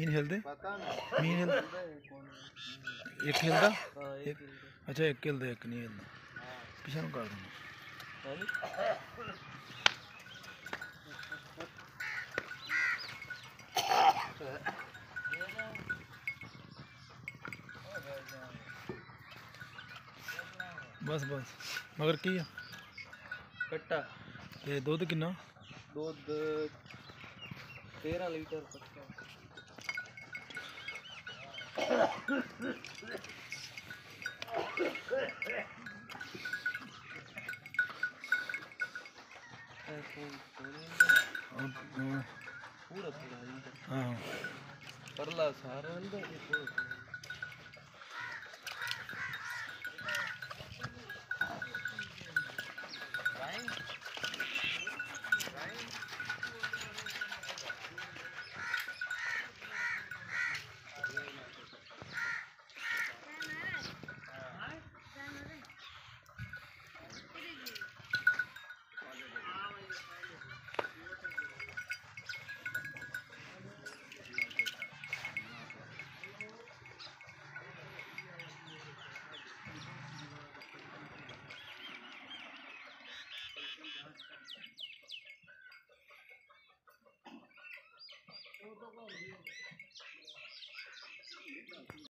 mean हिलते mean हिल एक हिलता अच्छा एक हिलता एक नहीं हिलता पिछा कर दूँगा बस बस मगर की कट्टा ते दुध किन्ना दूध 13 लीटर कट्टा पूरा पूरा हाँ परला सारा अंदर